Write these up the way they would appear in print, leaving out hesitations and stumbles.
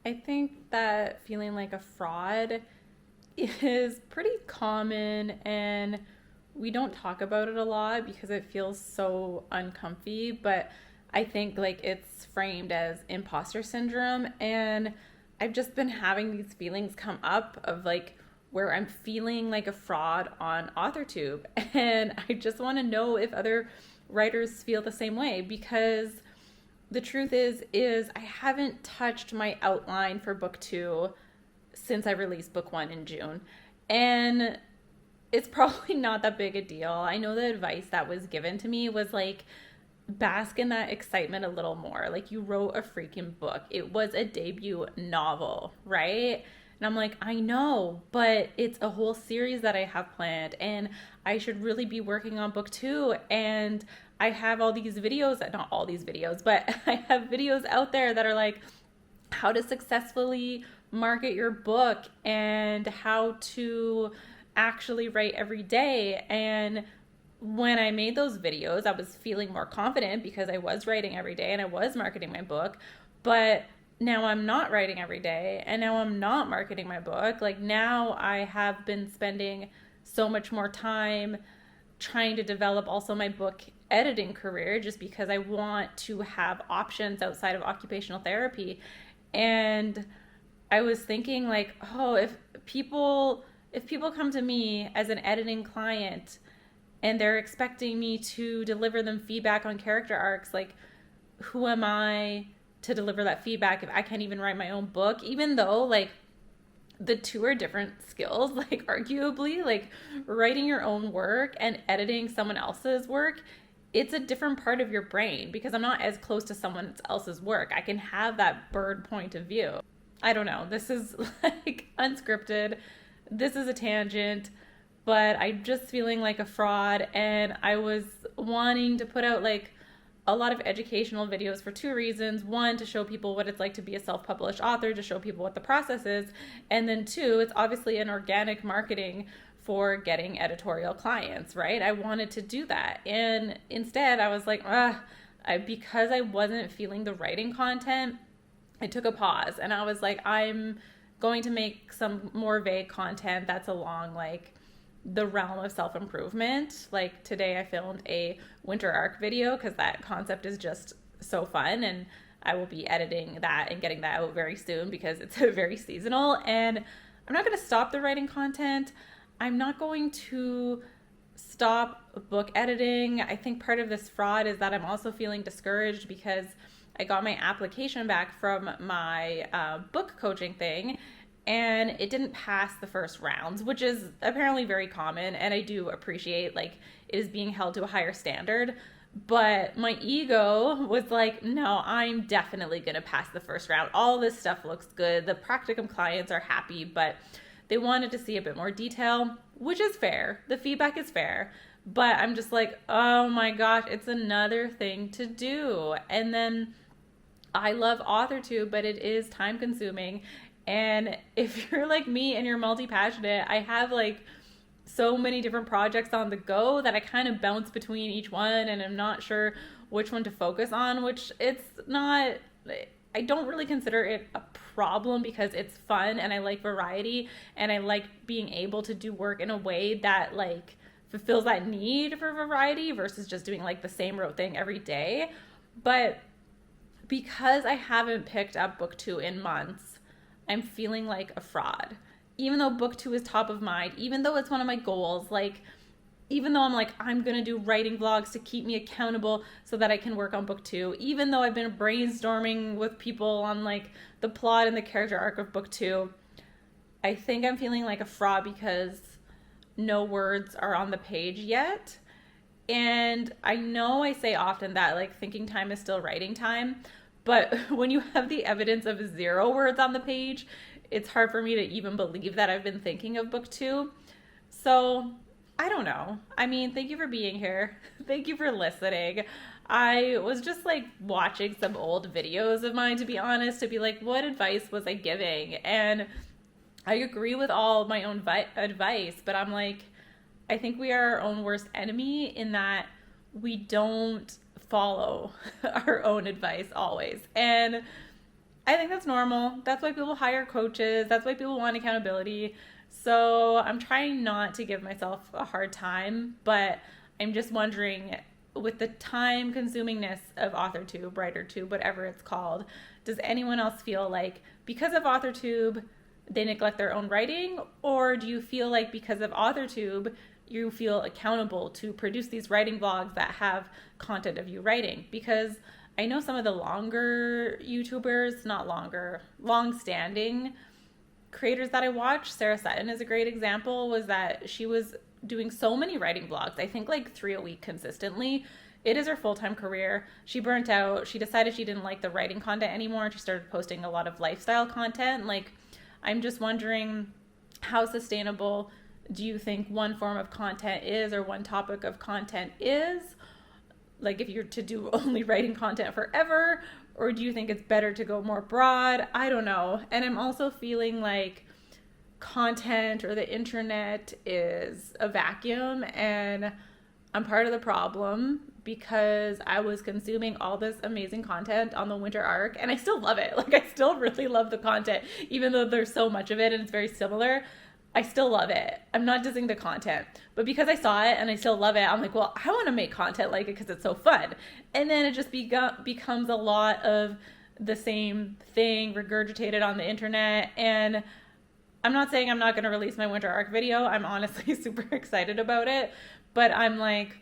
I think that feeling like a fraud is pretty common, and we don't talk about it a lot because it feels so uncomfy, but I think like it's framed as imposter syndrome, and I've just been having these feelings come up of like where I'm feeling like a fraud on authortube and I just want to know if other writers feel the same way because the truth is I haven't touched my outline for book 2 since I released book 1 in June. And it's probably not that big a deal. I know the advice that was given to me was like bask in that excitement a little more. Like you wrote a freaking book. It was a debut novel, right? And I'm like, I know, but it's a whole series that I have planned and I should really be working on book 2 and I have all these videos, not all these videos, but I have videos out there that are like how to successfully market your book and how to actually write every day. And when I made those videos, I was feeling more confident because I was writing every day and I was marketing my book. But now I'm not writing every day and now I'm not marketing my book. Like now I have been spending so much more time trying to develop also my book editing career just because I want to have options outside of occupational therapy. And I was thinking like, oh, if people come to me as an editing client and they're expecting me to deliver them feedback on character arcs, like who am I to deliver that feedback if I can't even write my own book? Even though like the two are different skills, like arguably, like writing your own work and editing someone else's work, it's a different part of your brain because I'm not as close to someone else's work. I can have that bird point of view. I don't know. This is like unscripted. This is a tangent, but I'm just feeling like a fraud. And I was wanting to put out like a lot of educational videos for two reasons. One, to show people what it's like to be a self-published author, to show people what the process is. And then two, it's obviously an organic marketing for getting editorial clients, right? I wanted to do that. And instead I was like, because I wasn't feeling the writing content, I took a pause and I was like, I'm going to make some more vague content that's along like the realm of self-improvement. Like today I filmed a winter arc video because that concept is just so fun and I will be editing that and getting that out very soon because it's very seasonal. And I'm not going to stop the writing content. I'm not going to stop book editing. I think part of this fraud is that I'm also feeling discouraged because I got my application back from my book coaching thing and it didn't pass the first rounds, which is apparently very common. And I do appreciate like it is being held to a higher standard. But my ego was like, no, I'm definitely going to pass the first round. All this stuff looks good. The practicum clients are happy, but they wanted to see a bit more detail, which is fair. The feedback is fair. But I'm just like, oh my gosh, it's another thing to do. And then I love authortube, but it is time consuming. And if you're like me and you're multi-passionate, I have like so many different projects on the go that I kind of bounce between each one and I'm not sure which one to focus on, which it's not, I don't really consider it a problem because it's fun and I like variety and I like being able to do work in a way that like fulfills that need for variety versus just doing like the same rote thing every day. But because I haven't picked up book 2 in months, I'm feeling like a fraud. Even though book 2 is top of mind, even though it's one of my goals, like even though I'm like, I'm going to do writing vlogs to keep me accountable so that I can work on book 2, even though I've been brainstorming with people on like the plot and the character arc of book 2, I think I'm feeling like a fraud because no words are on the page yet. And I know I say often that like thinking time is still writing time, but when you have the evidence of 0 words on the page, it's hard for me to even believe that I've been thinking of book 2. So I don't know. I mean, thank you for being here. Thank you for listening. I was just like watching some old videos of mine, to be honest, to be like, what advice was I giving? And I agree with all my own advice, but I'm like, I think we are our own worst enemy in that we don't follow our own advice always. And I think that's normal. That's why people hire coaches. That's why people want accountability. So I'm trying not to give myself a hard time, but I'm just wondering, with the time consumingness of authortube, writertube, whatever it's called, does anyone else feel like because of authortube they neglect their own writing, or do you feel like because of authortube you feel accountable to produce these writing vlogs that have content of you writing? Because I know some of the longer YouTubers, not longer, long-standing creators that I watch, Sarah Sutton is a great example, was that she was doing so many writing vlogs, I think like 3 a week consistently. It is her full-time career. She burnt out. She decided she didn't like the writing content anymore, and she started posting a lot of lifestyle content. Like, I'm just wondering, how sustainable do you think one form of content is, or one topic of content is? Like, if you're to do only writing content forever, or do you think it's better to go more broad? I don't know. And I'm also feeling like content or the internet is a vacuum, and I'm part of the problem because I was consuming all this amazing content on the winter arc, and I still love it. Like, I still really love the content, even though there's so much of it and it's very similar. I still love it. I'm not dissing the content, but because I saw it and I still love it, I'm like, well, I want to make content like it because it's so fun. And then it just becomes a lot of the same thing regurgitated on the internet. And I'm not saying I'm not going to release my winter arc video. I'm honestly super excited about it, but I'm like,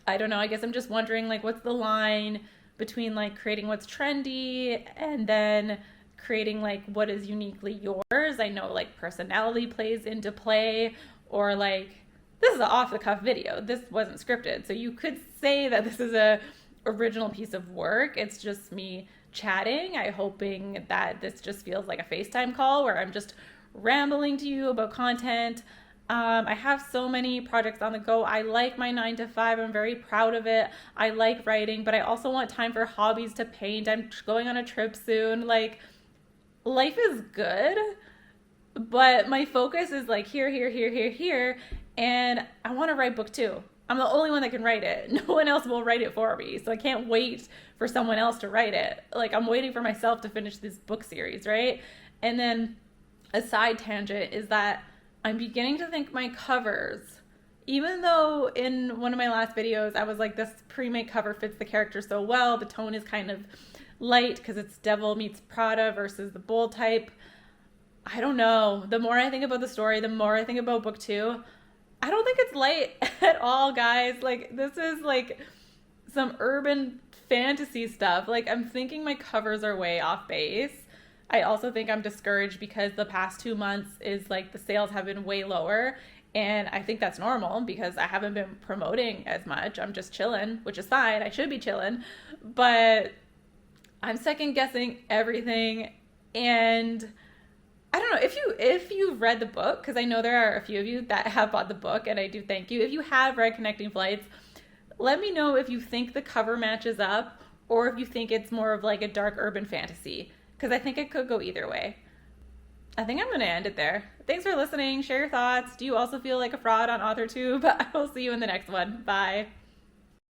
I don't know. I guess I'm just wondering, like, what's the line between like creating what's trendy and then creating like what is uniquely yours? I know like personality plays into play, or like, this is an off-the-cuff video. This wasn't scripted. So you could say that this is a original piece of work. It's just me chatting. I'm hoping that this just feels like a FaceTime call where I'm just rambling to you about content. I have so many projects on the go. I like my 9 to 5. I'm very proud of it. I like writing, but I also want time for hobbies, to paint. I'm going on a trip soon. Like, life is good, but my focus is like here, here, here, here, here. And I want to write book 2. I'm the only one that can write it. No one else will write it for me. So I can't wait for someone else to write it. Like, I'm waiting for myself to finish this book series, right? And then a side tangent is that I'm beginning to think my covers, even though in one of my last videos I was like, this pre-made cover fits the character so well, the tone is kind of light because it's Devil Meets Prada versus the bold type. I don't know. The more I think about the story, the more I think about book 2. I don't think it's light at all, guys. Like, this is like some urban fantasy stuff. Like, I'm thinking my covers are way off base. I also think I'm discouraged because the past 2 months is like the sales have been way lower. And I think that's normal because I haven't been promoting as much. I'm just chilling, which is fine. I should be chilling. But I'm second guessing everything. And I don't know, if you've read the book, because I know there are a few of you that have bought the book, and I do thank you. If you have read Connecting Flights, let me know if you think the cover matches up or if you think it's more of like a dark urban fantasy, because I think it could go either way. I think I'm going to end it there. Thanks for listening. Share your thoughts. Do you also feel like a fraud on authortube? I will see you in the next one. Bye.